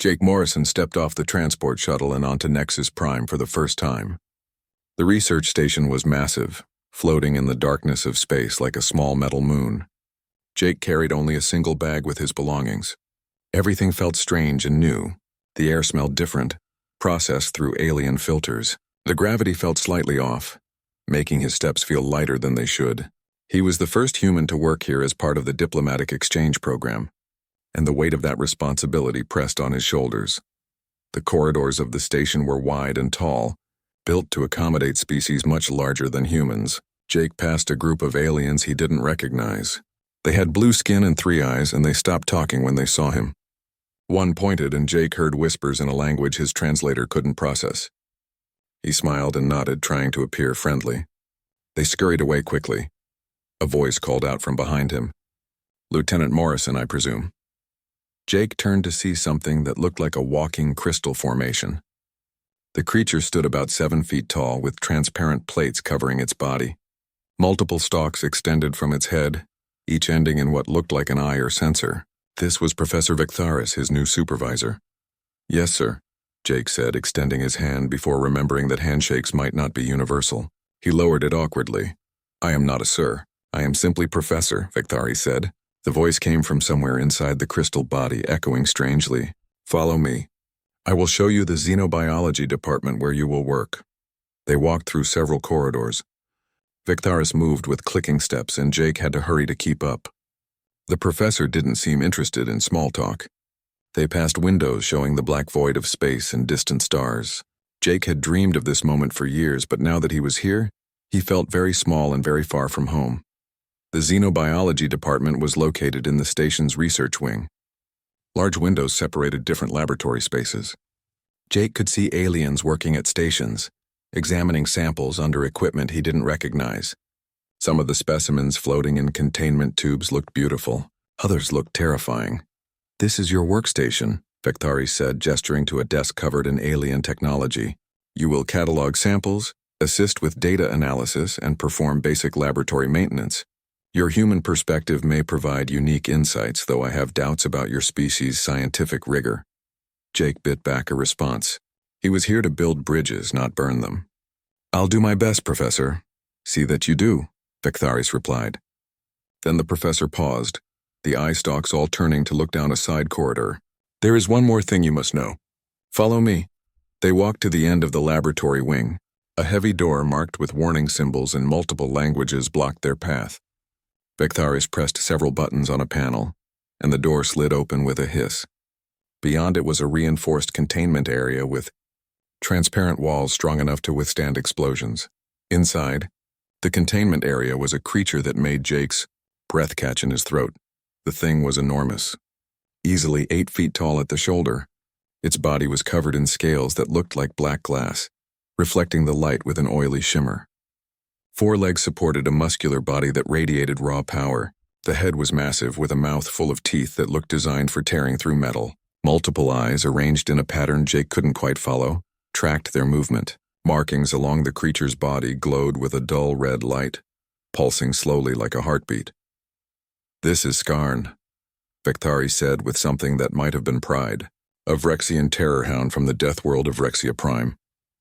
Jake Morrison stepped off the transport shuttle and onto Nexus Prime for the first time. The research station was massive, floating in the darkness of space like a small metal moon. Jake carried only a single bag with his belongings. Everything felt strange and new. The air smelled different, processed through alien filters. The gravity felt slightly off, making his steps feel lighter than they should. He was the first human to work here as part of the diplomatic exchange program, and the weight of that responsibility pressed on his shoulders. The corridors of the station were wide and tall, built to accommodate species much larger than humans. Jake passed a group of aliens he didn't recognize. They had blue skin and 3 eyes, and they stopped talking when they saw him. One pointed, and Jake heard whispers in a language his translator couldn't process. He smiled and nodded, trying to appear friendly. They scurried away quickly. A voice called out from behind him. "Lieutenant Morrison, I presume." Jake turned to see something that looked like a walking crystal formation. The creature stood about 7 feet tall, with transparent plates covering its body. Multiple stalks extended from its head, each ending in what looked like an eye or sensor. This was Professor Victharis, his new supervisor. "Yes, sir," Jake said, extending his hand before remembering that handshakes might not be universal. He lowered it awkwardly. "I am not a sir. I am simply Professor," Victharis said. The voice came from somewhere inside the crystal body, echoing strangely. "Follow me. I will show you the xenobiology department where you will work." They walked through several corridors. Victharis moved with clicking steps, and Jake had to hurry to keep up. The professor didn't seem interested in small talk. They passed windows showing the black void of space and distant stars. Jake had dreamed of this moment for years, but now that he was here, he felt very small and very far from home. The xenobiology department was located in the station's research wing. Large windows separated different laboratory spaces. Jake could see aliens working at stations, examining samples under equipment he didn't recognize. Some of the specimens floating in containment tubes looked beautiful. Others looked terrifying. "This is your workstation," Victharis said, gesturing to a desk covered in alien technology. "You will catalog samples, assist with data analysis, and perform basic laboratory maintenance. Your human perspective may provide unique insights, though I have doubts about your species' scientific rigor." Jake bit back a response. He was here to build bridges, not burn them. "I'll do my best, Professor." "See that you do," Victharis replied. Then the professor paused, the eye stalks all turning to look down a side corridor. "There is one more thing you must know. Follow me." They walked to the end of the laboratory wing. A heavy door marked with warning symbols in multiple languages blocked their path. Victharis pressed several buttons on a panel, and the door slid open with a hiss. Beyond it was a reinforced containment area with transparent walls strong enough to withstand explosions. Inside, the containment area was a creature that made Jake's breath catch in his throat. The thing was enormous, easily 8 feet tall at the shoulder. Its body was covered in scales that looked like black glass, reflecting the light with an oily shimmer. 4 legs supported a muscular body that radiated raw power. The head was massive, with a mouth full of teeth that looked designed for tearing through metal. Multiple eyes, arranged in a pattern Jake couldn't quite follow, tracked their movement. Markings along the creature's body glowed with a dull red light, pulsing slowly like a heartbeat. "This is Skarn," Victharis said with something that might have been pride. "A Vrexian Terror-Hound from the death world of Vrexia Prime,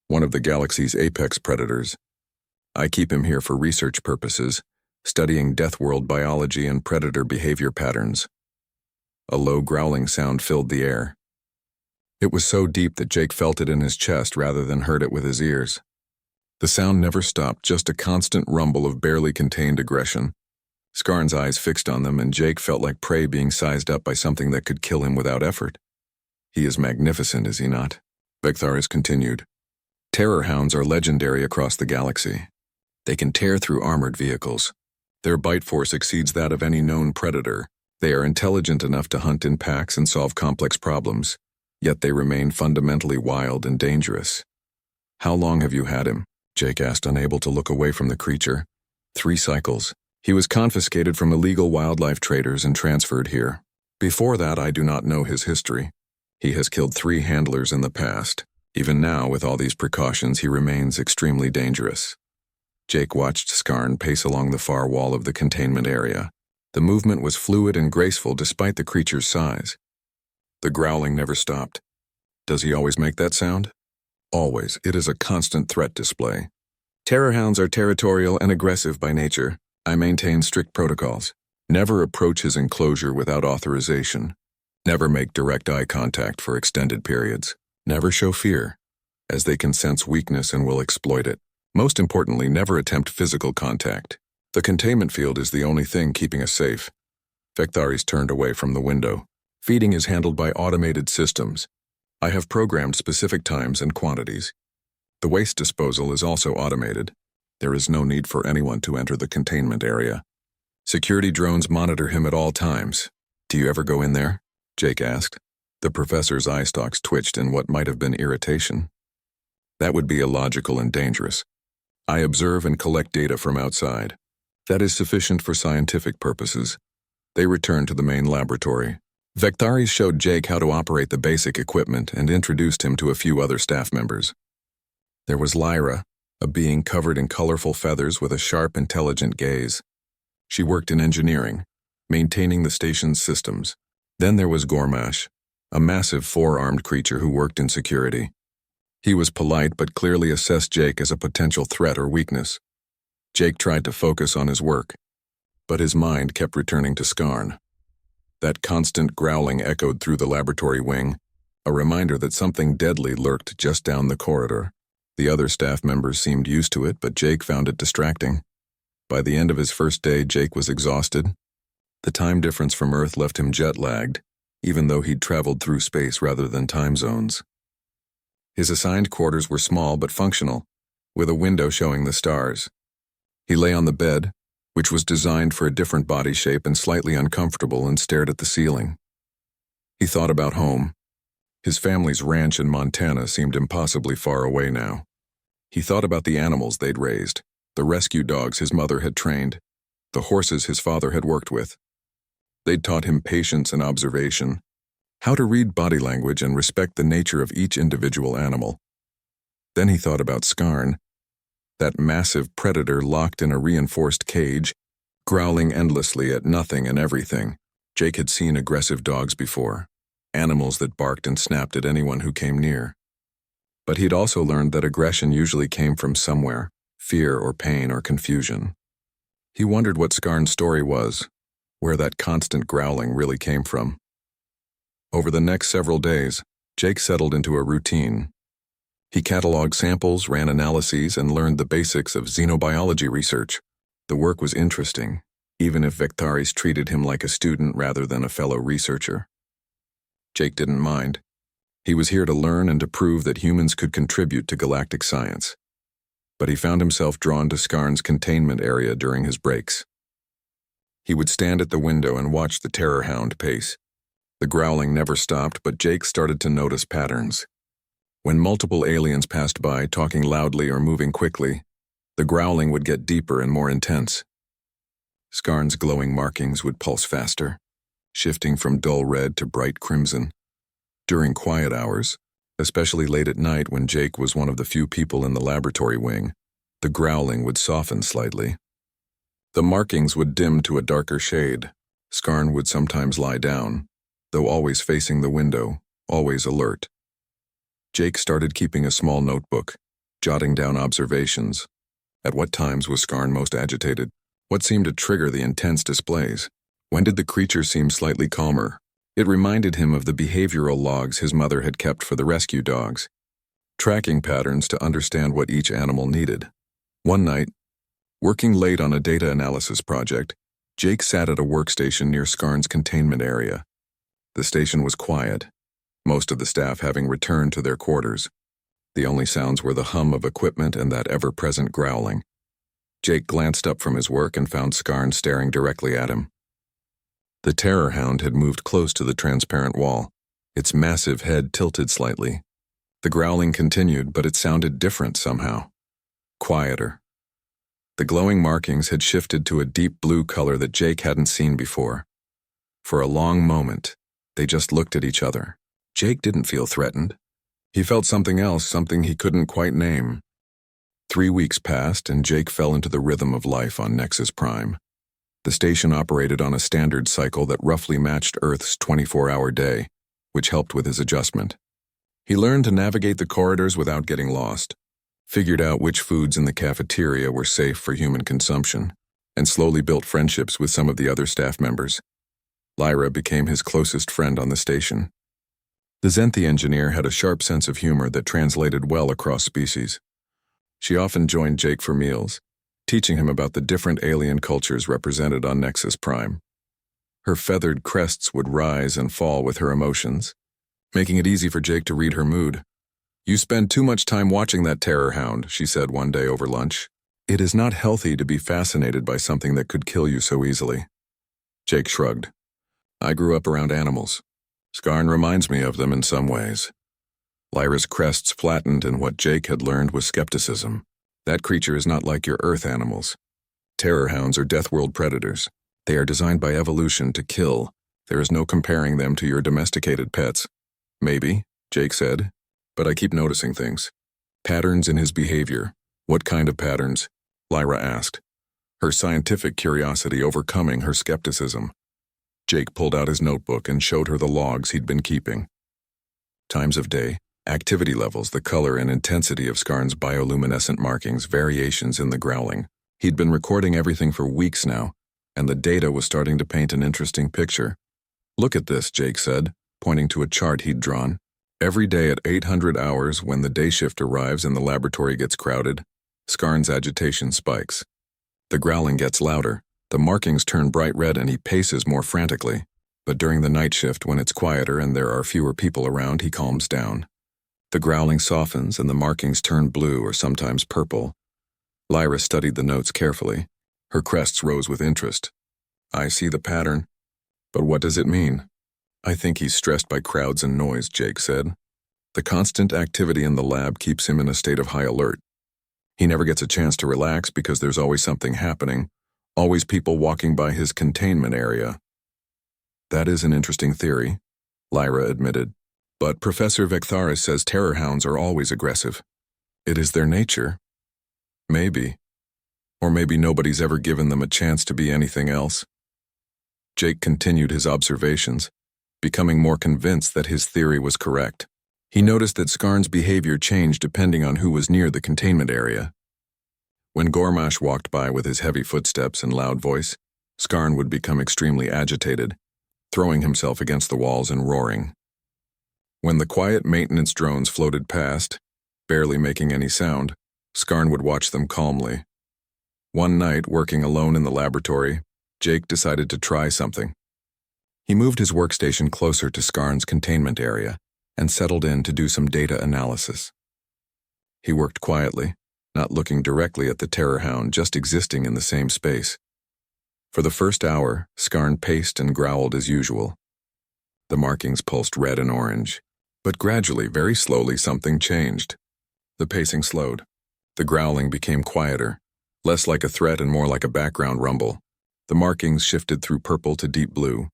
one of the galaxy's apex predators. I keep him here for research purposes, studying death world biology and predator behavior patterns." A low growling sound filled the air. It was so deep that Jake felt it in his chest rather than heard it with his ears. The sound never stopped, just a constant rumble of barely contained aggression. Skarn's eyes fixed on them, and Jake felt like prey being sized up by something that could kill him without effort. "He is magnificent, is he not?" Victharis continued. "Terror-Hounds are legendary across the galaxy. They can tear through armored vehicles. Their bite force exceeds that of any known predator. They are intelligent enough to hunt in packs and solve complex problems, yet they remain fundamentally wild and dangerous." "How long have you had him?" Jake asked, unable to look away from the creature. 3 cycles. He was confiscated from illegal wildlife traders and transferred here. Before that, I do not know his history. He has killed 3 handlers in the past. Even now, with all these precautions, he remains extremely dangerous. Jake watched Skarn pace along the far wall of the containment area. The movement was fluid and graceful despite the creature's size. The growling never stopped, Does he always make that sound? Always. It is a constant threat display. Terror-Hounds are territorial and aggressive by nature. I maintain strict protocols. Never approach his enclosure without authorization. Never make direct eye contact for extended periods. Never show fear, as they can sense weakness and will exploit it. Most importantly, never attempt physical contact. The containment field is the only thing keeping us safe. Vectaris turned away from the window. Feeding is handled by automated systems. I have programmed specific times and quantities. The waste disposal is also automated. There is no need for anyone to enter the containment area. Security drones monitor him at all times. Do you ever go in there? Jake asked. The professor's eye stalks twitched in what might have been irritation. That would be illogical and dangerous. I observe and collect data from outside. That is sufficient for scientific purposes. They returned to the main laboratory. Vectaris showed Jake how to operate the basic equipment and introduced him to a few other staff members. There was Lyra, a being covered in colorful feathers with a sharp, intelligent gaze. She worked in engineering, maintaining the station's systems. Then there was Gormash, a massive four-armed creature who worked in security. He was polite but clearly assessed Jake as a potential threat or weakness. Jake tried to focus on his work, but his mind kept returning to Skarn. That constant growling echoed through the laboratory wing, a reminder that something deadly lurked just down the corridor. The other staff members seemed used to it, but Jake found it distracting. By the end of his first day, Jake was exhausted. The time difference from Earth left him jet-lagged, even though he'd traveled through space rather than time zones. His assigned quarters were small but functional, with a window showing the stars. He lay on the bed, which was designed for a different body shape and slightly uncomfortable, and stared at the ceiling. He thought about home. His family's ranch in Montana seemed impossibly far away now. He thought about the animals they'd raised, the rescue dogs his mother had trained, the horses his father had worked with. They'd taught him patience and observation, how to read body language and respect the nature of each individual animal. Then he thought about Skarn, that massive predator locked in a reinforced cage, growling endlessly at nothing and everything. Jake had seen aggressive dogs before, animals that barked and snapped at anyone who came near. But he'd also learned that aggression usually came from somewhere, fear or pain or confusion. He wondered what Skarn's story was, where that constant growling really came from. Over the next several days, Jake settled into a routine. He cataloged samples, ran analyses, and learned the basics of xenobiology research. The work was interesting, even if Vectaris treated him like a student rather than a fellow researcher. Jake didn't mind. He was here to learn and to prove that humans could contribute to galactic science. But he found himself drawn to Skarn's containment area during his breaks. He would stand at the window and watch the Terror-Hound pace. The growling never stopped, but Jake started to notice patterns. When multiple aliens passed by, talking loudly or moving quickly, the growling would get deeper and more intense. Skarn's glowing markings would pulse faster, shifting from dull red to bright crimson. During quiet hours, especially late at night when Jake was one of the few people in the laboratory wing, the growling would soften slightly. The markings would dim to a darker shade. Skarn would sometimes lie down, though always facing the window, always alert. Jake started keeping a small notebook, jotting down observations. At what times was Skarn most agitated? What seemed to trigger the intense displays? When did the creature seem slightly calmer? It reminded him of the behavioral logs his mother had kept for the rescue dogs, tracking patterns to understand what each animal needed. One night, working late on a data analysis project, Jake sat at a workstation near Skarn's containment area. The station was quiet, most of the staff having returned to their quarters. The only sounds were the hum of equipment and that ever-present growling. Jake glanced up from his work and found Skarn staring directly at him. The Terror-Hound had moved close to the transparent wall, its massive head tilted slightly. The growling continued, but it sounded different somehow. Quieter. The glowing markings had shifted to a deep blue color that Jake hadn't seen before. For a long moment, they just looked at each other. Jake didn't feel threatened. He felt something else, something he couldn't quite name. 3 weeks passed, and Jake fell into the rhythm of life on Nexus Prime. The station operated on a standard cycle that roughly matched Earth's 24-hour day, which helped with his adjustment. He learned to navigate the corridors without getting lost, figured out which foods in the cafeteria were safe for human consumption, and slowly built friendships with some of the other staff members. Lyra became his closest friend on the station. The Zenthi engineer had a sharp sense of humor that translated well across species. She often joined Jake for meals, teaching him about the different alien cultures represented on Nexus Prime. Her feathered crests would rise and fall with her emotions, making it easy for Jake to read her mood. "You spend too much time watching that Terror-Hound," she said one day over lunch. "It is not healthy to be fascinated by something that could kill you so easily." Jake shrugged. "I grew up around animals. Skarn reminds me of them in some ways." Lyra's crests flattened, and what Jake had learned was skepticism. "That creature is not like your Earth animals. Terror-Hounds are Deathworld predators. They are designed by evolution to kill. There is no comparing them to your domesticated pets." "Maybe," Jake said, "but I keep noticing things. Patterns in his behavior." "What kind of patterns?" Lyra asked, her scientific curiosity overcoming her skepticism. Jake pulled out his notebook and showed her the logs he'd been keeping. Times of day, activity levels, the color and intensity of Skarn's bioluminescent markings, variations in the growling. He'd been recording everything for weeks now, and the data was starting to paint an interesting picture. "Look at this," Jake said, pointing to a chart he'd drawn. "Every day at 800 hours, when the day shift arrives and the laboratory gets crowded, Skarn's agitation spikes. The growling gets louder, the markings turn bright red, and he paces more frantically. But during the night shift, when it's quieter and there are fewer people around, he calms down. The growling softens and the markings turn blue or sometimes purple." Lyra studied the notes carefully. Her crests rose with interest. "I see the pattern. But what does it mean?" "I think he's stressed by crowds and noise," Jake said. "The constant activity in the lab keeps him in a state of high alert. He never gets a chance to relax because there's always something happening, always people walking by his containment area." "That is an interesting theory," Lyra admitted. "But Professor Vectharis says Terror-Hounds are always aggressive. It is their nature." "Maybe. Or maybe nobody's ever given them a chance to be anything else." Jake continued his observations, becoming more convinced that his theory was correct. He noticed that Skarn's behavior changed depending on who was near the containment area. When Gormash walked by with his heavy footsteps and loud voice, Skarn would become extremely agitated, throwing himself against the walls and roaring. When the quiet maintenance drones floated past, barely making any sound, Skarn would watch them calmly. One night, working alone in the laboratory, Jake decided to try something. He moved his workstation closer to Skarn's containment area and settled in to do some data analysis. He worked quietly, not looking directly at the Terror-Hound, just existing in the same space. For the first hour, Skarn paced and growled as usual. The markings pulsed red and orange, but gradually, very slowly, something changed. The pacing slowed. The growling became quieter, less like a threat and more like a background rumble. The markings shifted through purple to deep blue.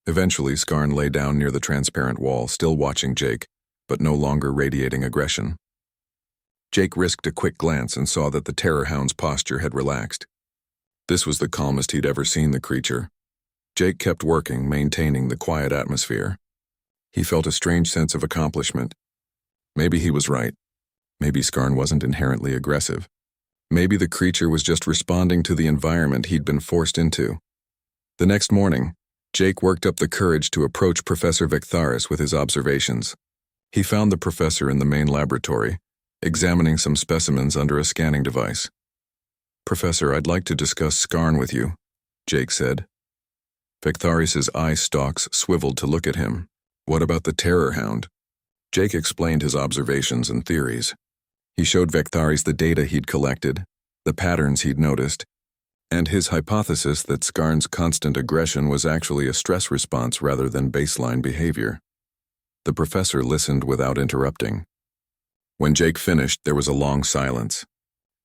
Eventually, Skarn lay down near the transparent wall, still watching Jake, but no longer radiating aggression. Jake risked a quick glance and saw that the Terror-Hound's posture had relaxed. This was the calmest he'd ever seen the creature. Jake kept working, maintaining the quiet atmosphere. He felt a strange sense of accomplishment. Maybe he was right. Maybe Skarn wasn't inherently aggressive. Maybe the creature was just responding to the environment he'd been forced into. The next morning, Jake worked up the courage to approach Professor Vectharis with his observations. He found the professor in the main laboratory, examining some specimens under a scanning device. "Professor, I'd like to discuss Skarn with you," Jake said. Vectharis's eye stalks swiveled to look at him. "What about the Terror-Hound?" Jake explained his observations and theories. He showed Vectharis the data he'd collected, the patterns he'd noticed, and his hypothesis that Skarn's constant aggression was actually a stress response rather than baseline behavior. The professor listened without interrupting. When Jake finished, there was a long silence.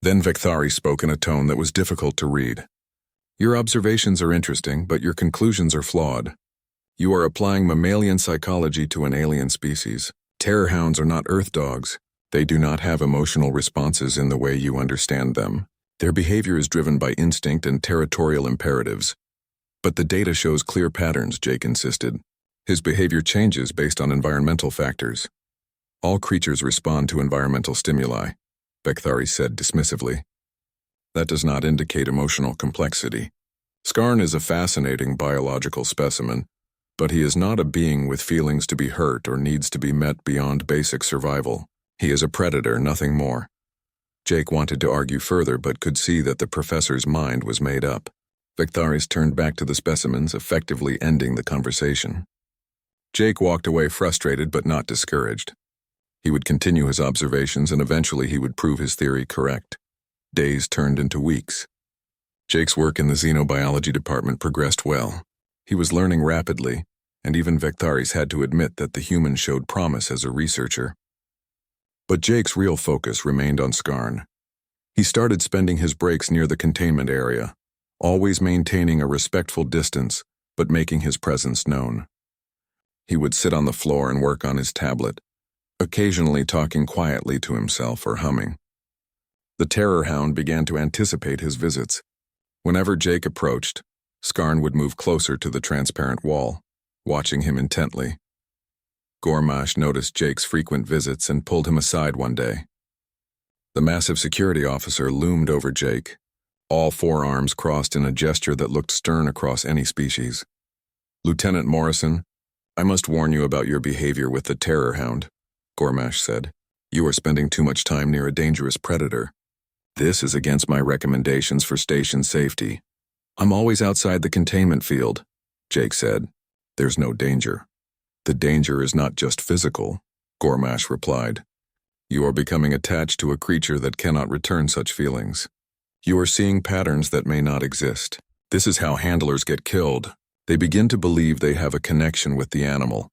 Then Vectharis spoke in a tone that was difficult to read. "Your observations are interesting, but your conclusions are flawed. You are applying mammalian psychology to an alien species. Terror-Hounds are not Earth dogs. They do not have emotional responses in the way you understand them. Their behavior is driven by instinct and territorial imperatives. But the data shows clear patterns," Jake insisted. "His behavior changes based on environmental factors. All creatures respond to environmental stimuli, Bekthari said dismissively. That does not indicate emotional complexity. Skarn is a fascinating biological specimen, but he is not a being with feelings to be hurt or needs to be met beyond basic survival. He is a predator, nothing more. Jake wanted to argue further but could see that the professor's mind was made up. Vectaris turned back to the specimens, effectively ending the conversation. Jake walked away frustrated but not discouraged. He would continue his observations and eventually he would prove his theory correct. Days turned into weeks. Jake's work in the xenobiology department progressed well. He was learning rapidly, and even Vectaris had to admit that the human showed promise as a researcher. But Jake's real focus remained on Skarn. He started spending his breaks near the containment area, always maintaining a respectful distance, but making his presence known. He would sit on the floor and work on his tablet, occasionally talking quietly to himself or humming. The Terror-Hound began to anticipate his visits. Whenever Jake approached, Skarn would move closer to the transparent wall, watching him intently. Gormash noticed Jake's frequent visits and pulled him aside one day. The massive security officer loomed over Jake, all four arms crossed in a gesture that looked stern across any species. "Lieutenant Morrison, I must warn you about your behavior with the Terror-Hound," Gormash said. "You are spending too much time near a dangerous predator. This is against my recommendations for station safety." "I'm always outside the containment field," Jake said. "There's no danger." "The danger is not just physical," Gormash replied. "You are becoming attached to a creature that cannot return such feelings. You are seeing patterns that may not exist. This is how handlers get killed. They begin to believe they have a connection with the animal,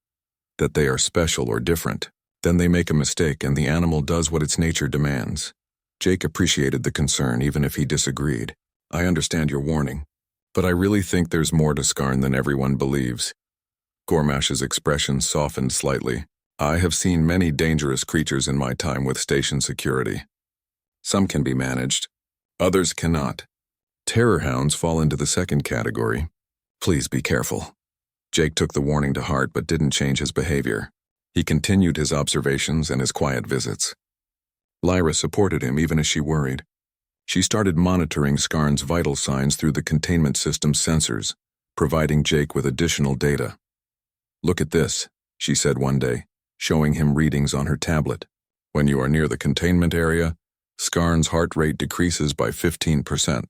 that they are special or different. Then they make a mistake and the animal does what its nature demands." Jake appreciated the concern even if he disagreed. "I understand your warning, but I really think there's more to Skarn than everyone believes." Gormash's expression softened slightly. "I have seen many dangerous creatures in my time with station security. Some can be managed, others cannot. Terror-Hounds fall into the second category. Please be careful." Jake took the warning to heart but didn't change his behavior. He continued his observations and his quiet visits. Lyra supported him even as she worried. She started monitoring Skarn's vital signs through the containment system's sensors, providing Jake with additional data. "Look at this," she said one day, showing him readings on her tablet. "When you are near the containment area, Skarn's heart rate decreases by 15%.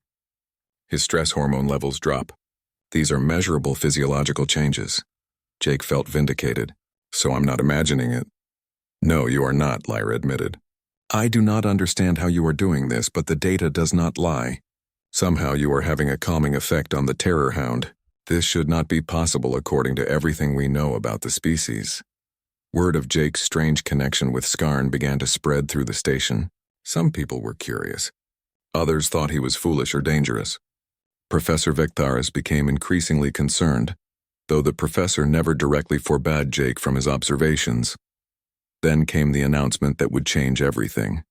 His stress hormone levels drop. These are measurable physiological changes." Jake felt vindicated. "So I'm not imagining it." "No, you are not," Lyra admitted. "I do not understand how you are doing this, but the data does not lie. Somehow you are having a calming effect on the Terror-Hound. This should not be possible according to everything we know about the species." Word of Jake's strange connection with Skarn began to spread through the station. Some people were curious. Others thought he was foolish or dangerous. Professor Vectaris became increasingly concerned, though the professor never directly forbade Jake from his observations. Then came the announcement that would change everything.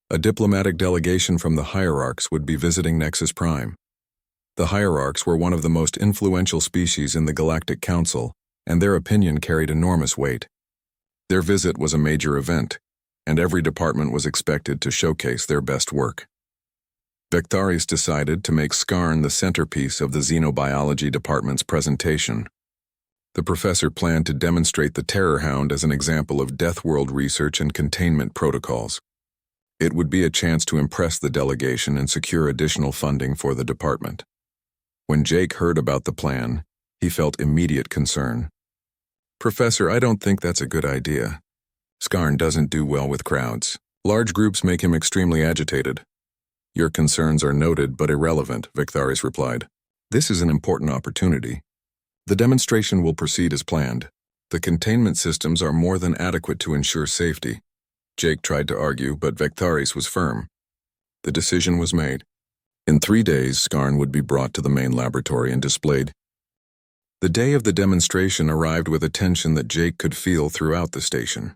A diplomatic delegation from the Hierarchs would be visiting Nexus Prime. The Hierarchs were one of the most influential species in the Galactic Council, and their opinion carried enormous weight. Their visit was a major event, and every department was expected to showcase their best work. Vectaris decided to make Skarn the centerpiece of the Xenobiology Department's presentation. The professor planned to demonstrate the Terror-Hound as an example of Death World research and containment protocols. It would be a chance to impress the delegation and secure additional funding for the department. When Jake heard about the plan, he felt immediate concern. "Professor, I don't think that's a good idea. Skarn doesn't do well with crowds. Large groups make him extremely agitated." "Your concerns are noted but irrelevant," Vectaris replied. "This is an important opportunity. The demonstration will proceed as planned. The containment systems are more than adequate to ensure safety." Jake tried to argue, but Vectaris was firm. The decision was made. In 3 days, Skarn would be brought to the main laboratory and displayed. The day of the demonstration arrived with a tension that Jake could feel throughout the station.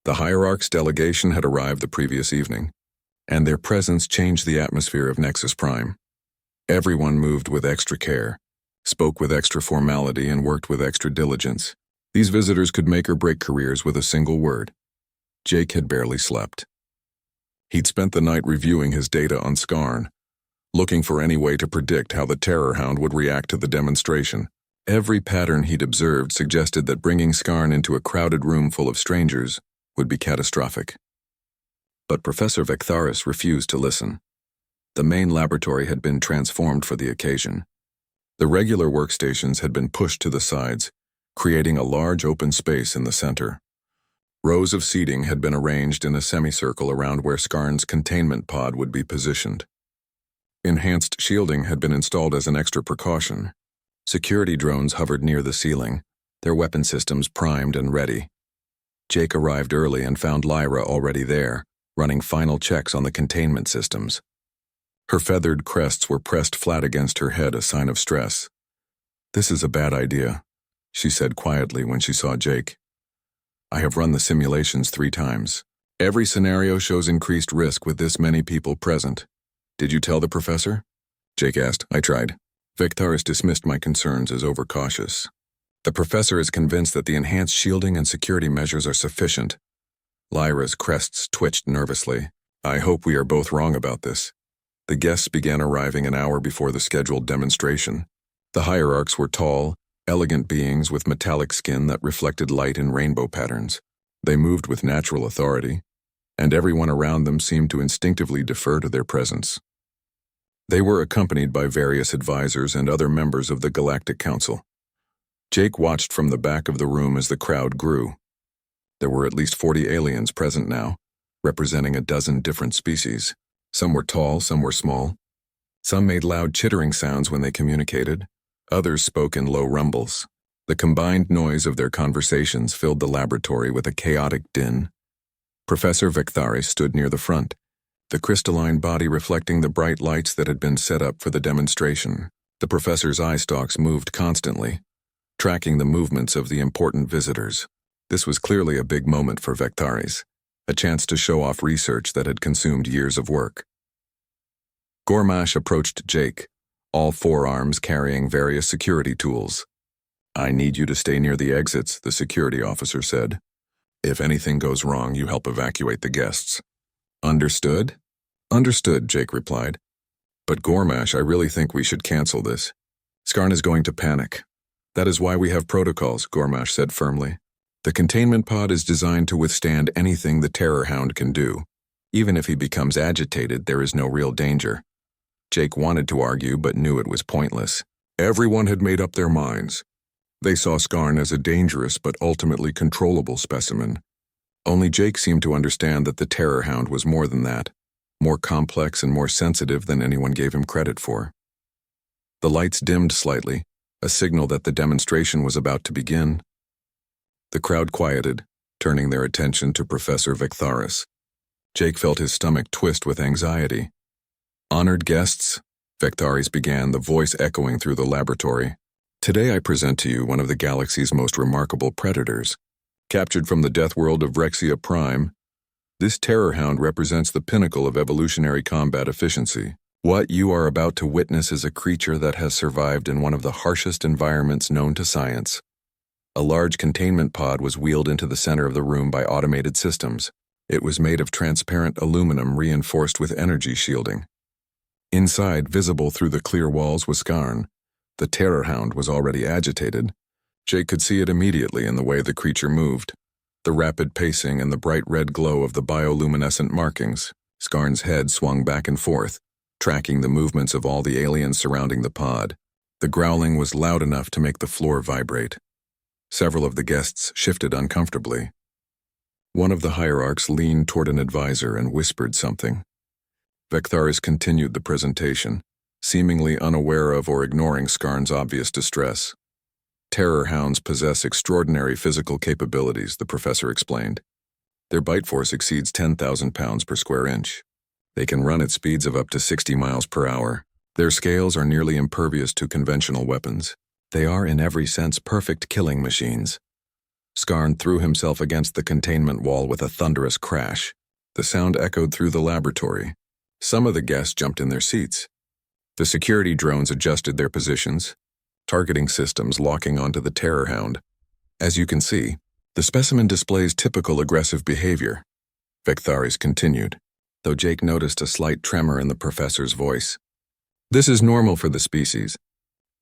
The Hierarchs delegation had arrived the previous evening, and their presence changed the atmosphere of Nexus Prime. Everyone moved with extra care, spoke with extra formality, and worked with extra diligence. These visitors could make or break careers with a single word. Jake had barely slept. He'd spent the night reviewing his data on Skarn, looking for any way to predict how the Terror-Hound would react to the demonstration. Every pattern he'd observed suggested that bringing Skarn into a crowded room full of strangers would be catastrophic. But Professor Vectharis refused to listen. The main laboratory had been transformed for the occasion. The regular workstations had been pushed to the sides, creating a large open space in the center. Rows of seating had been arranged in a semicircle around where Skarn's containment pod would be positioned. Enhanced shielding had been installed as an extra precaution. Security drones hovered near the ceiling, their weapon systems primed and ready. Jake arrived early and found Lyra already there, running final checks on the containment systems. Her feathered crests were pressed flat against her head, a sign of stress. "This is a bad idea," she said quietly when she saw Jake. "I have run the simulations 3 times. Every scenario shows increased risk with this many people present. Did you tell the professor?" Jake asked. "I tried." Vectharis dismissed my concerns as overcautious. "The professor is convinced that the enhanced shielding and security measures are sufficient." Lyra's crests twitched nervously. "I hope we are both wrong about this." The guests began arriving an hour before the scheduled demonstration. The hierarchs were tall, elegant beings with metallic skin that reflected light in rainbow patterns. They moved with natural authority, and everyone around them seemed to instinctively defer to their presence. They were accompanied by various advisors and other members of the Galactic Council. Jake watched from the back of the room as the crowd grew. There were at least 40 aliens present now, representing a dozen different species. Some were tall, some were small. Some made loud chittering sounds when they communicated. Others spoke in low rumbles. The combined noise of their conversations filled the laboratory with a chaotic din. Professor Vectharis stood near the front, the crystalline body reflecting the bright lights that had been set up for the demonstration. The professor's eye stalks moved constantly, tracking the movements of the important visitors. This was clearly a big moment for Vectharis, a chance to show off research that had consumed years of work. Gormash approached Jake, all 4 arms carrying various security tools. "I need you to stay near the exits," the security officer said. "If anything goes wrong, you help evacuate the guests." "Understood?" "Understood," Jake replied. "But Gormash, I really think we should cancel this. Skarn is going to panic. That is why we have protocols," Gormash said firmly. "The containment pod is designed to withstand anything the Terror-Hound can do. Even if he becomes agitated, there is no real danger." Jake wanted to argue, but knew it was pointless. Everyone had made up their minds. They saw Skarn as a dangerous but ultimately controllable specimen. Only Jake seemed to understand that the Terror-Hound was more than that, more complex and more sensitive than anyone gave him credit for. The lights dimmed slightly, a signal that the demonstration was about to begin. The crowd quieted, turning their attention to Professor Vectharis. Jake felt his stomach twist with anxiety. "Honored guests," Vectharis began, the voice echoing through the laboratory. "Today I present to you one of the galaxy's most remarkable predators. Captured from the death world of Rexia Prime, this Terror-Hound represents the pinnacle of evolutionary combat efficiency. What you are about to witness is a creature that has survived in one of the harshest environments known to science." A large containment pod was wheeled into the center of the room by automated systems. It was made of transparent aluminum reinforced with energy shielding. Inside, visible through the clear walls, was Skarn. The Terror-Hound was already agitated. Jake could see it immediately in the way the creature moved, the rapid pacing and the bright red glow of the bioluminescent markings. Skarn's head swung back and forth, tracking the movements of all the aliens surrounding the pod. The growling was loud enough to make the floor vibrate. Several of the guests shifted uncomfortably. One of the hierarchs leaned toward an advisor and whispered something. Vectharis continued the presentation, seemingly unaware of or ignoring Skarn's obvious distress. "Terror-Hounds possess extraordinary physical capabilities," the professor explained. "Their bite force exceeds 10,000 pounds per square inch. They can run at speeds of up to 60 miles per hour. Their scales are nearly impervious to conventional weapons. They are in every sense perfect killing machines." Skarn threw himself against the containment wall with a thunderous crash. The sound echoed through the laboratory. Some of the guests jumped in their seats. The security drones adjusted their positions, targeting systems locking onto the Terror-Hound. As you can see, the specimen displays typical aggressive behavior, Vectharis continued, though Jake noticed a slight tremor in the professor's voice. This is normal for the species.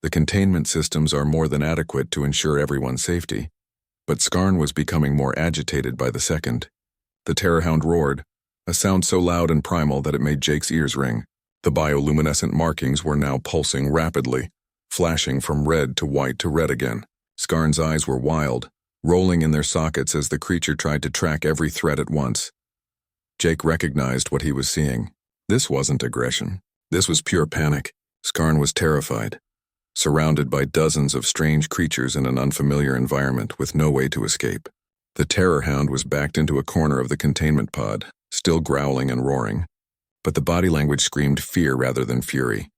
The containment systems are more than adequate to ensure everyone's safety. But Skarn was becoming more agitated by the second. The Terror-Hound roared, a sound so loud and primal that it made Jake's ears ring. The bioluminescent markings were now pulsing rapidly, flashing from red to white to red again. Skarn's eyes were wild, rolling in their sockets as the creature tried to track every threat at once. Jake recognized what he was seeing. This wasn't aggression. This was pure panic. Skarn was terrified, surrounded by dozens of strange creatures in an unfamiliar environment with no way to escape. The Terror-Hound was backed into a corner of the containment pod, still growling and roaring. But the body language screamed fear rather than fury.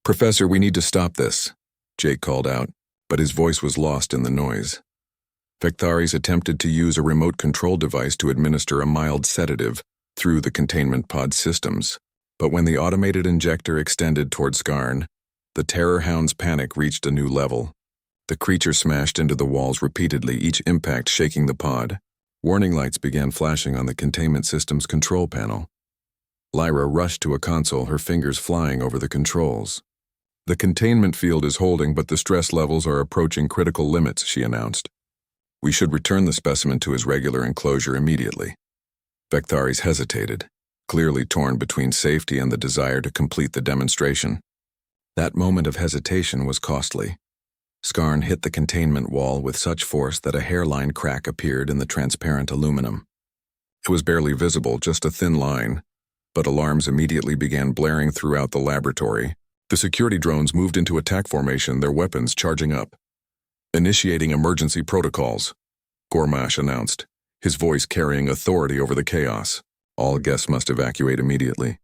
"Professor, we need to stop this," Jake called out, but his voice was lost in the noise. Vectharis attempted to use a remote control device to administer a mild sedative through the containment pod systems, but when the automated injector extended toward Skarn, the Terror-Hound's panic reached a new level. The creature smashed into the walls repeatedly, each impact shaking the pod. Warning lights began flashing on the containment system's control panel. Lyra rushed to a console, her fingers flying over the controls. "The containment field is holding, but the stress levels are approaching critical limits," she announced. "We should return the specimen to his regular enclosure immediately." Vectharis hesitated, clearly torn between safety and the desire to complete the demonstration. That moment of hesitation was costly. Skarn hit the containment wall with such force that a hairline crack appeared in the transparent aluminum. It was barely visible, just a thin line, but alarms immediately began blaring throughout the laboratory. The security drones moved into attack formation, their weapons charging up. "Initiating emergency protocols," Gormash announced, his voice carrying authority over the chaos. "All guests must evacuate immediately.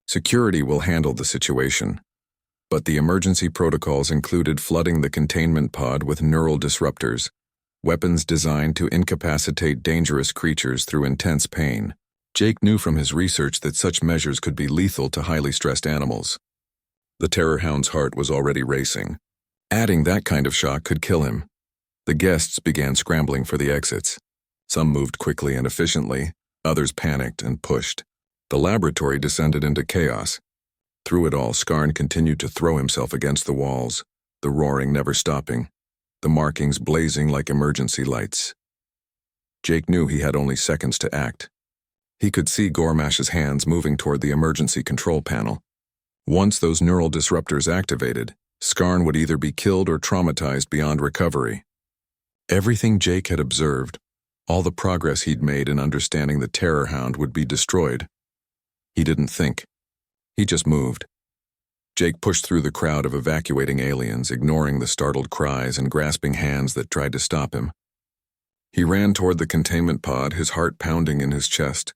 Security will handle the situation." But the emergency protocols included flooding the containment pod with neural disruptors, weapons designed to incapacitate dangerous creatures through intense pain. Jake knew from his research that such measures could be lethal to highly stressed animals. The Terror-Hound's heart was already racing. Adding that kind of shock could kill him. The guests began scrambling for the exits. Some moved quickly and efficiently, others panicked and pushed. The laboratory descended into chaos. Through it all, Skarn continued to throw himself against the walls, the roaring never stopping, the markings blazing like emergency lights. Jake knew he had only seconds to act. He could see Gormash's hands moving toward the emergency control panel. Once those neural disruptors activated, Skarn would either be killed or traumatized beyond recovery. Everything Jake had observed, all the progress he'd made in understanding the Terror-Hound, would be destroyed. He didn't think. He just moved. Jake pushed through the crowd of evacuating aliens, ignoring the startled cries and grasping hands that tried to stop him. He ran toward the containment pod, his heart pounding in his chest.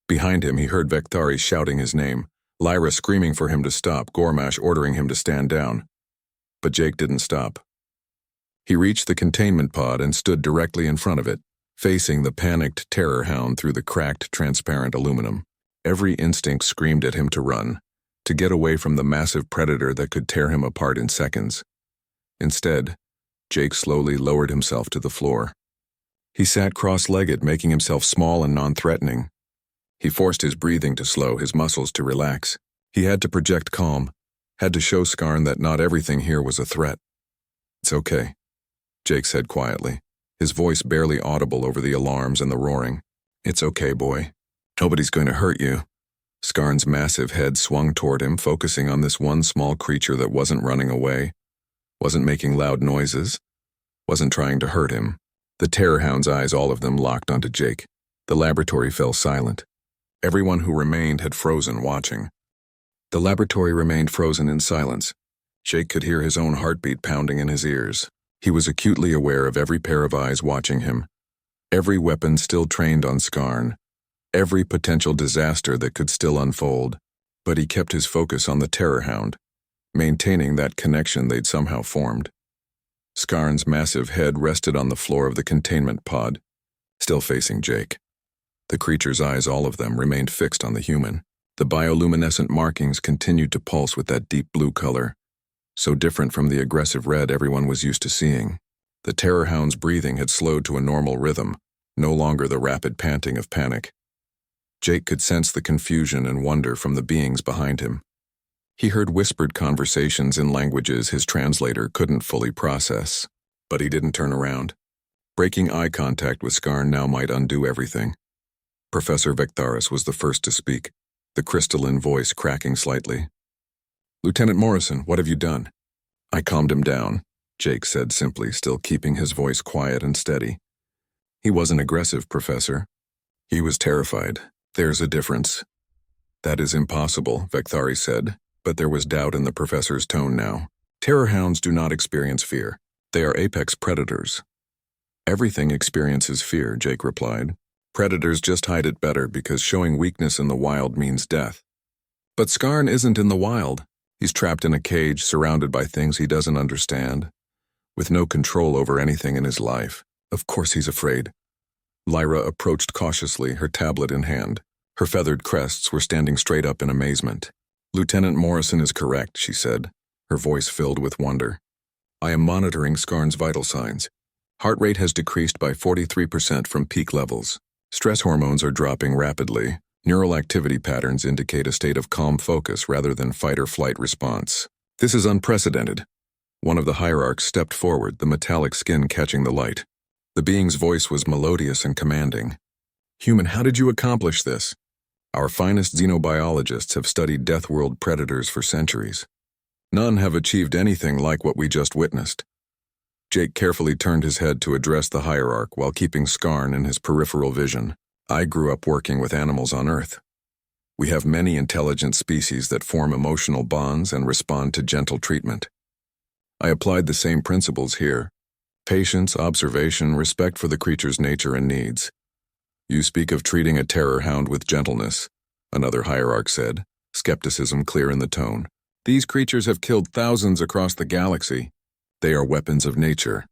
Behind him, he heard Vectharis shouting his name, Lyra screaming for him to stop, Gormash ordering him to stand down. But Jake didn't stop. He reached the containment pod and stood directly in front of it, facing the panicked Terror-Hound through the cracked, transparent aluminum. Every instinct screamed at him to run, to get away from the massive predator that could tear him apart in seconds. Instead, Jake slowly lowered himself to the floor. He sat cross-legged, making himself small and non-threatening. He forced his breathing to slow, his muscles to relax. He had to project calm, had to show Skarn that not everything here was a threat. "It's okay," Jake said quietly, his voice barely audible over the alarms and the roaring. "It's okay, boy. Nobody's going to hurt you." Skarn's massive head swung toward him, focusing on this one small creature that wasn't running away, wasn't making loud noises, wasn't trying to hurt him. The Terror-Hound's eyes, all of them, locked onto Jake. The laboratory fell silent. Everyone who remained had frozen, watching. The laboratory remained frozen in silence. Jake could hear his own heartbeat pounding in his ears. He was acutely aware of every pair of eyes watching him, every weapon still trained on Skarn, every potential disaster that could still unfold. But he kept his focus on the Terror-Hound, maintaining that connection they'd somehow formed. Skarn's massive head rested on the floor of the containment pod, still facing Jake. The creature's eyes, all of them, remained fixed on the human. The bioluminescent markings continued to pulse with that deep blue color, so different from the aggressive red everyone was used to seeing. The Terror-Hound's breathing had slowed to a normal rhythm, no longer the rapid panting of panic. Jake could sense the confusion and wonder from the beings behind him. He heard whispered conversations in languages his translator couldn't fully process, but he didn't turn around. Breaking eye contact with Skarn now might undo everything. Professor Vectaris was the first to speak, the crystalline voice cracking slightly. "Lieutenant Morrison, what have you done?" "I calmed him down," Jake said simply, still keeping his voice quiet and steady. "He wasn't aggressive, Professor. He was terrified. There's a difference." "That is impossible," Vectaris said, but there was doubt in the professor's tone now. "Terror-Hounds do not experience fear. They are apex predators." "Everything experiences fear," Jake replied. "Predators just hide it better because showing weakness in the wild means death." "But Skarn isn't in the wild. He's trapped in a cage surrounded by things he doesn't understand, with no control over anything in his life. Of course he's afraid." Lyra approached cautiously, her tablet in hand. Her feathered crests were standing straight up in amazement. "Lieutenant Morrison is correct," she said, her voice filled with wonder. "I am monitoring Skarn's vital signs. Heart rate has decreased by 43% from peak levels. Stress hormones are dropping rapidly. Neural activity patterns indicate a state of calm focus rather than fight-or-flight response. This is unprecedented." One of the hierarchs stepped forward, the metallic skin catching the light. The being's voice was melodious and commanding. "Human, how did you accomplish this? Our finest xenobiologists have studied death-world predators for centuries. None have achieved anything like what we just witnessed." Jake carefully turned his head to address the hierarch while keeping Skarn in his peripheral vision. "I grew up working with animals on Earth. We have many intelligent species that form emotional bonds and respond to gentle treatment. I applied the same principles here. Patience, observation, respect for the creature's nature and needs." "You speak of treating a Terror-Hound with gentleness," another hierarch said, skepticism clear in the tone. "These creatures have killed thousands across the galaxy. They are weapons of nature."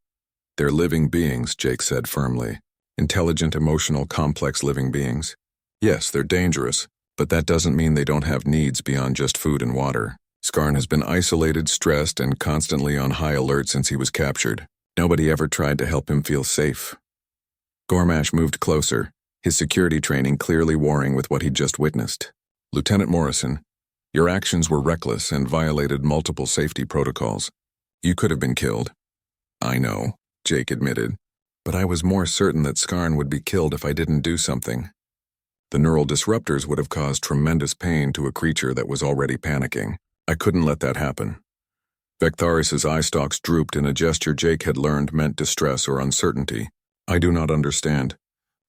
"They're living beings," Jake said firmly. "Intelligent, emotional, complex living beings. Yes, they're dangerous, but that doesn't mean they don't have needs beyond just food and water. Skarn has been isolated, stressed, and constantly on high alert since he was captured. Nobody ever tried to help him feel safe." Gormash moved closer, his security training clearly warring with what he'd just witnessed. "Lieutenant Morrison, your actions were reckless and violated multiple safety protocols. You could have been killed." "I know," Jake admitted, "but I was more certain that Skarn would be killed if I didn't do something. The neural disruptors would have caused tremendous pain to a creature that was already panicking. I couldn't let that happen." Vectaris's eye stalks drooped in a gesture Jake had learned meant distress or uncertainty. "I do not understand.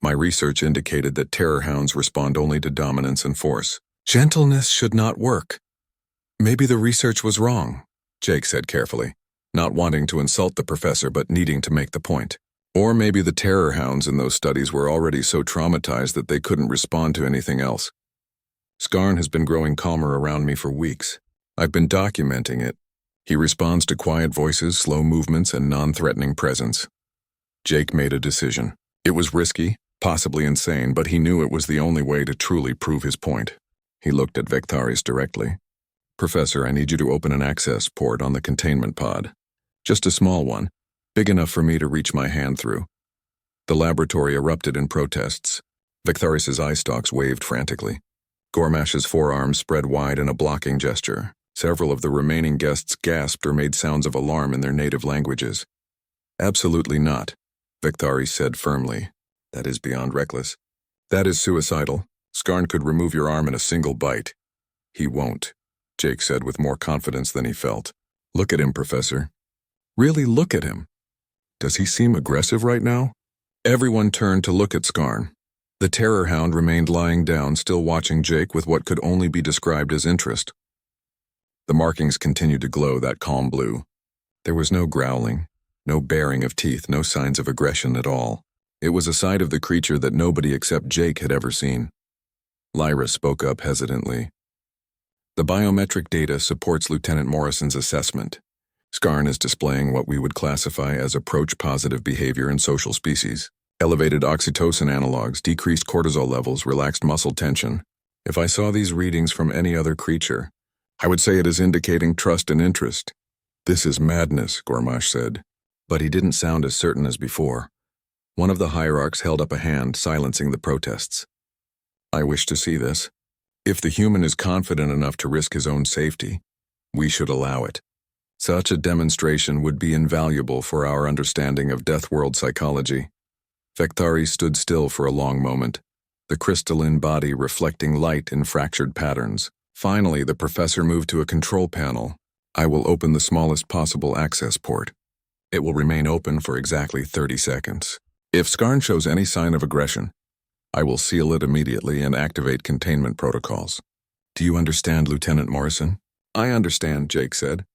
My research indicated that Terror-Hounds respond only to dominance and force. Gentleness should not work." "Maybe the research was wrong," Jake said carefully, not wanting to insult the professor but needing to make the point. "Or maybe the Terror-Hounds in those studies were already so traumatized that they couldn't respond to anything else. Skarn has been growing calmer around me for weeks. I've been documenting it. He responds to quiet voices, slow movements, and non-threatening presence." Jake made a decision. It was risky, possibly insane, but he knew it was the only way to truly prove his point. He looked at Vectaris directly. "Professor, I need you to open an access port on the containment pod. Just a small one, big enough for me to reach my hand through." The laboratory erupted in protests. Vectaris's eye stalks waved frantically. Gormash's forearms spread wide in a blocking gesture. Several of the remaining guests gasped or made sounds of alarm in their native languages. "Absolutely not," Vectaris said firmly. "That is beyond reckless. That is suicidal. Skarn could remove your arm in a single bite." "He won't," Jake said with more confidence than he felt. "Look at him, Professor. Really look at him. Does he seem aggressive right now?" Everyone turned to look at Skarn. The Terror-Hound remained lying down, still watching Jake with what could only be described as interest. The markings continued to glow that calm blue. There was no growling, no baring of teeth, no signs of aggression at all. It was a side of the creature that nobody except Jake had ever seen. Lyra spoke up hesitantly. "The biometric data supports Lieutenant Morrison's assessment. Skarn is displaying what we would classify as approach-positive behavior in social species. Elevated oxytocin analogs, decreased cortisol levels, relaxed muscle tension. If I saw these readings from any other creature, I would say it is indicating trust and interest." "This is madness," Gormash said. But he didn't sound as certain as before. One of the hierarchs held up a hand, silencing the protests. I wish to see this. If the human is confident enough to risk his own safety, we should allow it. Such a demonstration would be invaluable for our understanding of death world psychology. Vectari stood still for a long moment, the crystalline body reflecting light in fractured patterns. Finally, the professor moved to a control panel. I will open the smallest possible access port. It will remain open for exactly 30 seconds. If Skarn shows any sign of aggression, I will seal it immediately and activate containment protocols. Do you understand, Lieutenant Morrison? I understand, Jake said.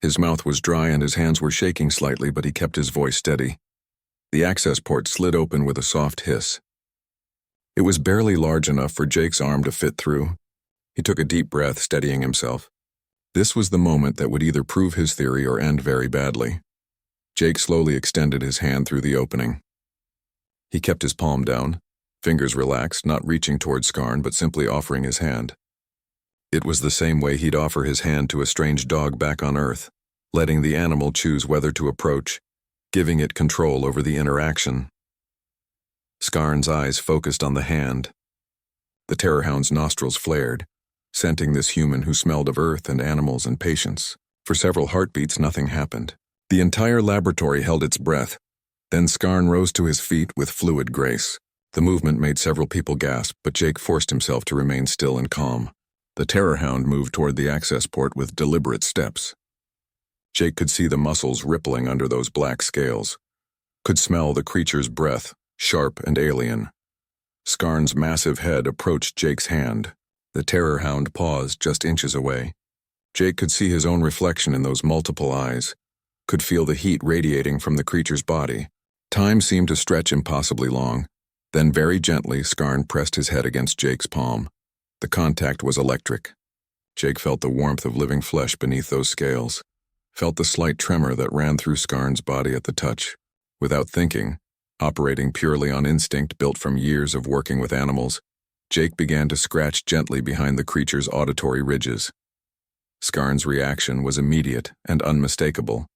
His mouth was dry and his hands were shaking slightly, but he kept his voice steady. The access port slid open with a soft hiss. It was barely large enough for Jake's arm to fit through. He took a deep breath, steadying himself. This was the moment that would either prove his theory or end very badly. Jake slowly extended his hand through the opening. He kept his palm down, fingers relaxed, not reaching toward Skarn, but simply offering his hand. It was the same way he'd offer his hand to a strange dog back on Earth, letting the animal choose whether to approach, giving it control over the interaction. Skarn's eyes focused on the hand. The Terror-Hound's nostrils flared, scenting this human who smelled of Earth and animals and patience. For several heartbeats, nothing happened. The entire laboratory held its breath. Then Skarn rose to his feet with fluid grace. The movement made several people gasp, but Jake forced himself to remain still and calm. The Terror-Hound moved toward the access port with deliberate steps. Jake could see the muscles rippling under those black scales, could smell the creature's breath, sharp and alien. Skarn's massive head approached Jake's hand. The Terror-Hound paused just inches away. Jake could see his own reflection in those multiple eyes, could feel the heat radiating from the creature's body. Time seemed to stretch impossibly long. Then very gently, Skarn pressed his head against Jake's palm. The contact was electric. Jake felt the warmth of living flesh beneath those scales, felt the slight tremor that ran through Skarn's body at the touch. Without thinking, operating purely on instinct built from years of working with animals, Jake began to scratch gently behind the creature's auditory ridges. Skarn's reaction was immediate and unmistakable.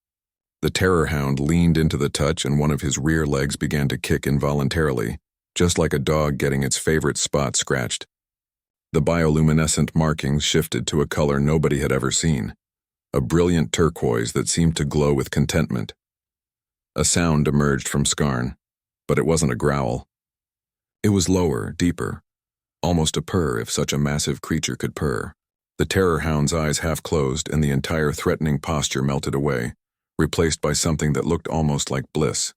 The Terror-Hound leaned into the touch and one of his rear legs began to kick involuntarily, just like a dog getting its favorite spot scratched. The bioluminescent markings shifted to a color nobody had ever seen, a brilliant turquoise that seemed to glow with contentment. A sound emerged from Skarn, but it wasn't a growl. It was lower, deeper, almost a purr if such a massive creature could purr. The Terror-Hound's eyes half closed and the entire threatening posture melted away, replaced by something that looked almost like bliss.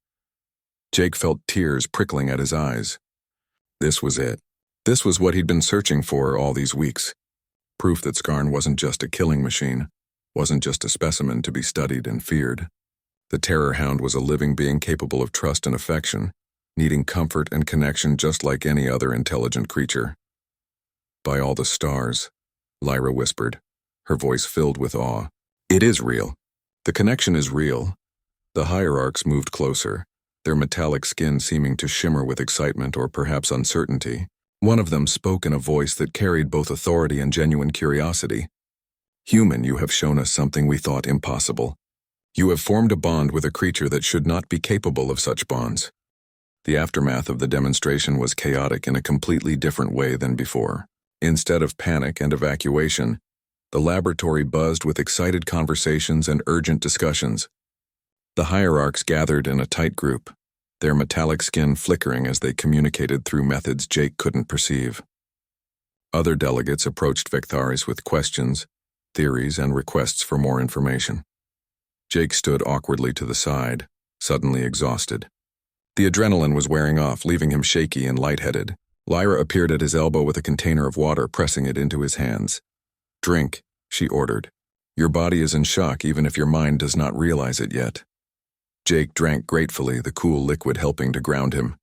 Jake felt tears prickling at his eyes. This was it. This was what he'd been searching for all these weeks. Proof that Skarn wasn't just a killing machine, wasn't just a specimen to be studied and feared. The Terror-Hound was a living being capable of trust and affection, needing comfort and connection just like any other intelligent creature. By all the stars, Lyra whispered, her voice filled with awe. It is real. The connection is real. The hierarchs moved closer, their metallic skin seeming to shimmer with excitement or perhaps uncertainty. One of them spoke in a voice that carried both authority and genuine curiosity. Human, you have shown us something we thought impossible. You have formed a bond with a creature that should not be capable of such bonds. The aftermath of the demonstration was chaotic in a completely different way than before. Instead of panic and evacuation, the laboratory buzzed with excited conversations and urgent discussions. The hierarchs gathered in a tight group, their metallic skin flickering as they communicated through methods Jake couldn't perceive. Other delegates approached Vectharis with questions, theories, and requests for more information. Jake stood awkwardly to the side, suddenly exhausted. The adrenaline was wearing off, leaving him shaky and lightheaded. Lyra appeared at his elbow with a container of water, pressing it into his hands. "Drink," she ordered. "Your body is in shock even if your mind does not realize it yet." Jake drank gratefully, the cool liquid helping to ground him.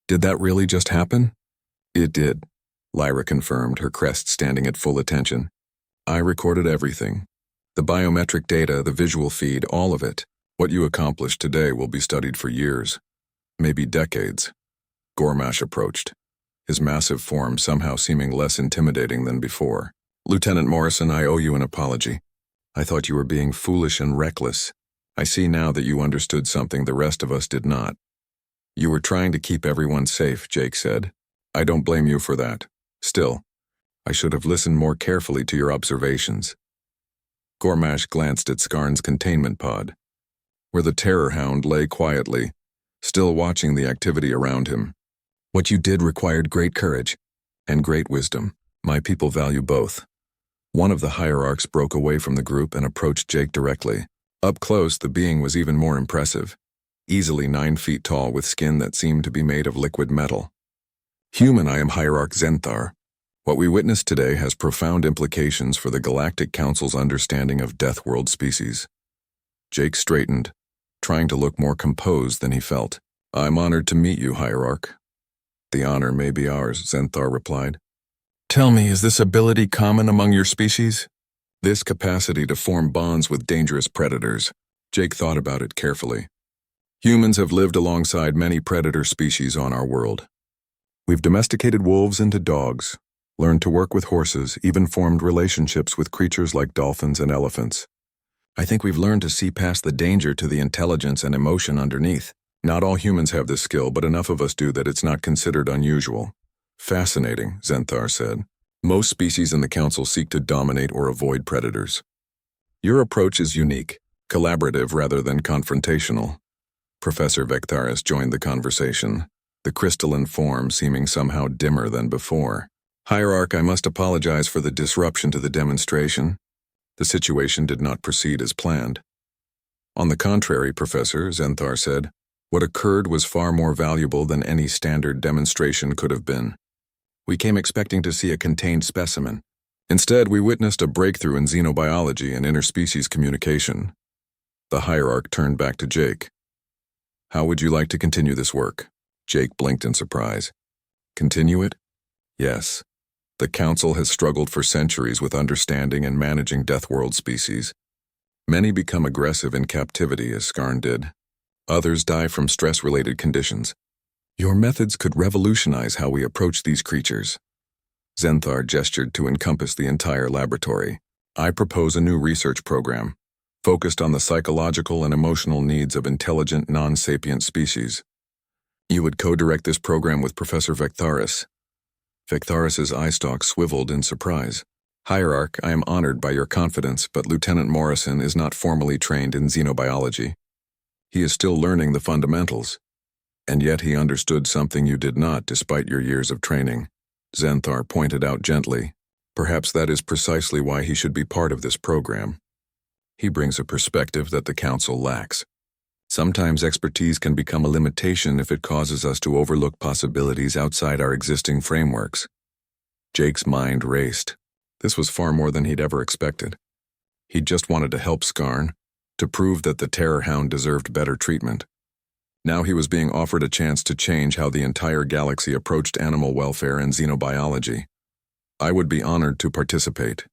"Did that really just happen?" "It did," Lyra confirmed, her crest standing at full attention. "I recorded everything. The biometric data, the visual feed, all of it. What you accomplished today will be studied for years, maybe decades." Gormash approached, his massive form somehow seeming less intimidating than before. "Lieutenant Morrison, I owe you an apology. I thought you were being foolish and reckless. I see now that you understood something the rest of us did not. You were trying to keep everyone safe, Jake said. I don't blame you for that. Still, I should have listened more carefully to your observations. Gormash glanced at Skarn's containment pod, where the Terror-Hound lay quietly, still watching the activity around him. What you did required great courage and great wisdom. My people value both. One of the hierarchs broke away from the group and approached Jake directly. Up close, the being was even more impressive, easily 9 feet tall with skin that seemed to be made of liquid metal. Human, I am Hierarch Zenthar. What we witnessed today has profound implications for the Galactic Council's understanding of Deathworld species. Jake straightened, trying to look more composed than he felt. I'm honored to meet you, Hierarch. The honor may be ours, Zenthar replied. Tell me, is this ability common among your species? This capacity to form bonds with dangerous predators. Jake thought about it carefully. Humans have lived alongside many predator species on our world. We've domesticated wolves into dogs, learned to work with horses, even formed relationships with creatures like dolphins and elephants. I think we've learned to see past the danger to the intelligence and emotion underneath. Not all humans have this skill, but enough of us do that it's not considered unusual. Fascinating, Zenthar said. Most species in the Council seek to dominate or avoid predators. Your approach is unique, collaborative rather than confrontational. Professor Vectaris joined the conversation, the crystalline form seeming somehow dimmer than before. Hierarch, I must apologize for the disruption to the demonstration. The situation did not proceed as planned. On the contrary, Professor, Zenthar said, what occurred was far more valuable than any standard demonstration could have been. We came expecting to see a contained specimen. Instead, we witnessed a breakthrough in xenobiology and interspecies communication. The Hierarch turned back to Jake. How would you like to continue this work? Jake blinked in surprise. Continue it? Yes. The Council has struggled for centuries with understanding and managing Deathworld species. Many become aggressive in captivity, as Skarn did. Others die from stress-related conditions. Your methods could revolutionize how we approach these creatures. Zenthar gestured to encompass the entire laboratory. I propose a new research program, focused on the psychological and emotional needs of intelligent, non-sapient species. You would co-direct this program with Professor Vectaris. Vectaris's eye stalk swiveled in surprise. Hierarch, I am honored by your confidence, but Lieutenant Morrison is not formally trained in xenobiology. He is still learning the fundamentals. And yet he understood something you did not, despite your years of training. Zenthar pointed out gently. Perhaps that is precisely why he should be part of this program. He brings a perspective that the Council lacks. Sometimes expertise can become a limitation if it causes us to overlook possibilities outside our existing frameworks. Jake's mind raced. This was far more than he'd ever expected. He just wanted to help Skarn, to prove that the Terror-Hound deserved better treatment. Now he was being offered a chance to change how the entire galaxy approached animal welfare and xenobiology. I would be honored to participate,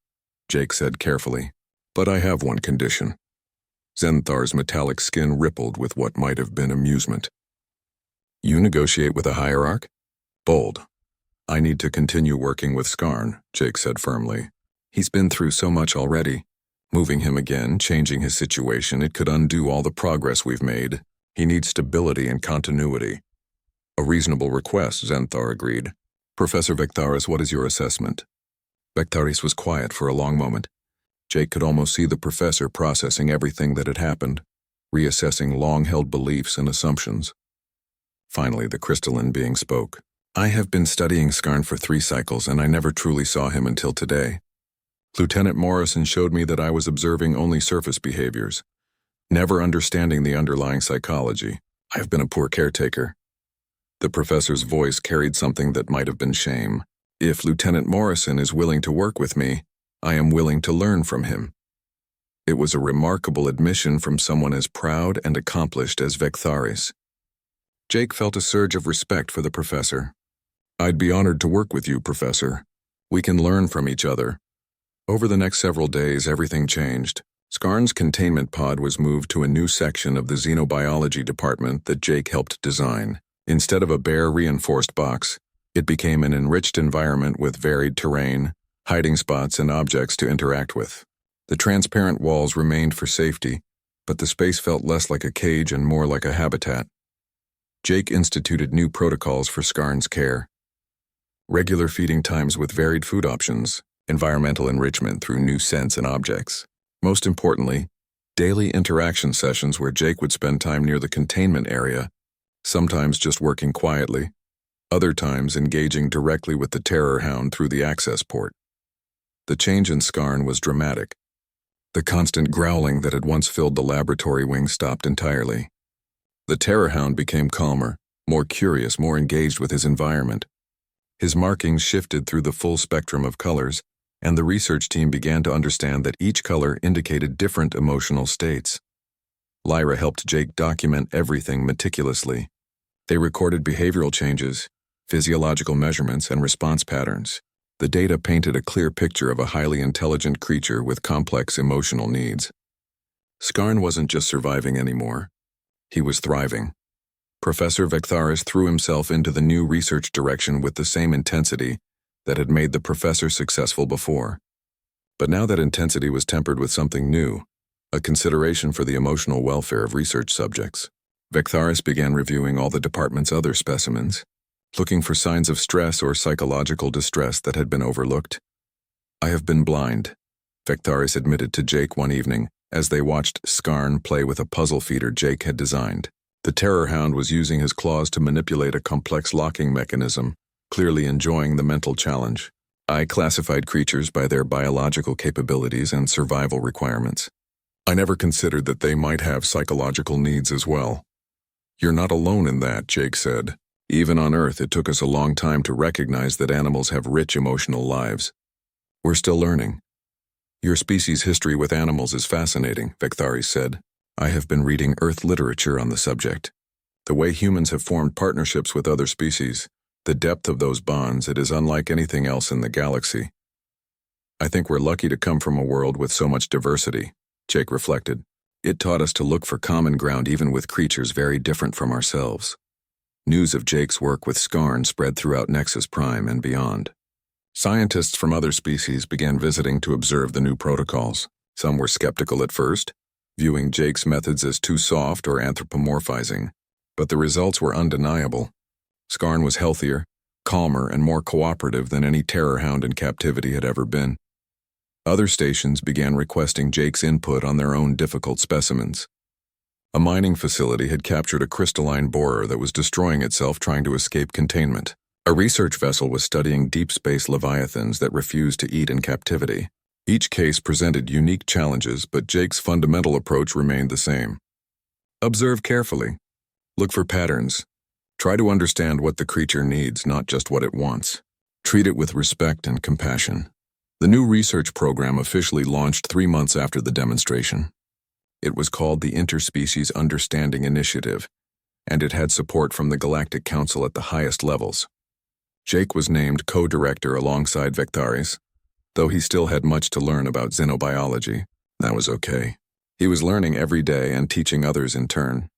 Jake said carefully, but I have one condition. Zenthar's metallic skin rippled with what might have been amusement. You negotiate with a hierarch? Bold. I need to continue working with Skarn, Jake said firmly. He's been through so much already. Moving him again, changing his situation, it could undo all the progress we've made. He needs stability and continuity. A reasonable request, Zenthar agreed. Professor Vectaris, what is your assessment? Vectaris was quiet for a long moment. Jake could almost see the professor processing everything that had happened, reassessing long-held beliefs and assumptions. Finally, the crystalline being spoke. I have been studying Skarn for 3 cycles, and I never truly saw him until today. Lieutenant Morrison showed me that I was observing only surface behaviors, never understanding the underlying psychology. I have been a poor caretaker. The professor's voice carried something that might have been shame. If Lieutenant Morrison is willing to work with me, I am willing to learn from him. It was a remarkable admission from someone as proud and accomplished as Vectaris. Jake felt a surge of respect for the professor. I'd be honored to work with you, Professor. We can learn from each other. Over the next several days, everything changed. Skarn's containment pod was moved to a new section of the xenobiology department that Jake helped design. Instead of a bare, reinforced box, it became an enriched environment with varied terrain, hiding spots, and objects to interact with. The transparent walls remained for safety, but the space felt less like a cage and more like a habitat. Jake instituted new protocols for Skarn's care. Regular feeding times with varied food options, environmental enrichment through new scents and objects. Most importantly, daily interaction sessions where Jake would spend time near the containment area, sometimes just working quietly, other times engaging directly with the Terror-Hound through the access port. The change in Skarn was dramatic. The constant growling that had once filled the laboratory wing stopped entirely. The Terror-Hound became calmer, more curious, more engaged with his environment. His markings shifted through the full spectrum of colors, and the research team began to understand that each color indicated different emotional states. Lyra helped Jake document everything meticulously. They recorded behavioral changes, physiological measurements, and response patterns. The data painted a clear picture of a highly intelligent creature with complex emotional needs. Skarn wasn't just surviving anymore. He was thriving. Professor Vectharis threw himself into the new research direction with the same intensity that had made the professor successful before. But now that intensity was tempered with something new, a consideration for the emotional welfare of research subjects. Vectharis began reviewing all the department's other specimens, looking for signs of stress or psychological distress that had been overlooked. "I have been blind," Vectharis admitted to Jake one evening as they watched Skarn play with a puzzle feeder Jake had designed. The Terror-Hound was using his claws to manipulate a complex locking mechanism, clearly enjoying the mental challenge. "I classified creatures by their biological capabilities and survival requirements. I never considered that they might have psychological needs as well." "You're not alone in that," Jake said. "Even on Earth, it took us a long time to recognize that animals have rich emotional lives. We're still learning." "Your species' history with animals is fascinating," Vectharis said. "I have been reading Earth literature on the subject. The way humans have formed partnerships with other species, the depth of those bonds, it is unlike anything else in the galaxy. I think we're lucky to come from a world with so much diversity," Jake reflected. "It taught us to look for common ground even with creatures very different from ourselves." News of Jake's work with Skarn spread throughout Nexus Prime and beyond. Scientists from other species began visiting to observe the new protocols. Some were skeptical at first, viewing Jake's methods as too soft or anthropomorphizing, but the results were undeniable. Skarn was healthier, calmer, and more cooperative than any Terror-Hound in captivity had ever been. Other stations began requesting Jake's input on their own difficult specimens. A mining facility had captured a crystalline borer that was destroying itself trying to escape containment. A research vessel was studying deep space leviathans that refused to eat in captivity. Each case presented unique challenges, but Jake's fundamental approach remained the same. Observe carefully. Look for patterns. Try to understand what the creature needs, not just what it wants. Treat it with respect and compassion. The new research program officially launched 3 months after the demonstration. It was called the Interspecies Understanding Initiative, and it had support from the Galactic Council at the highest levels. Jake was named co-director alongside Vectharis, though he still had much to learn about xenobiology. That was okay. He was learning every day and teaching others in turn.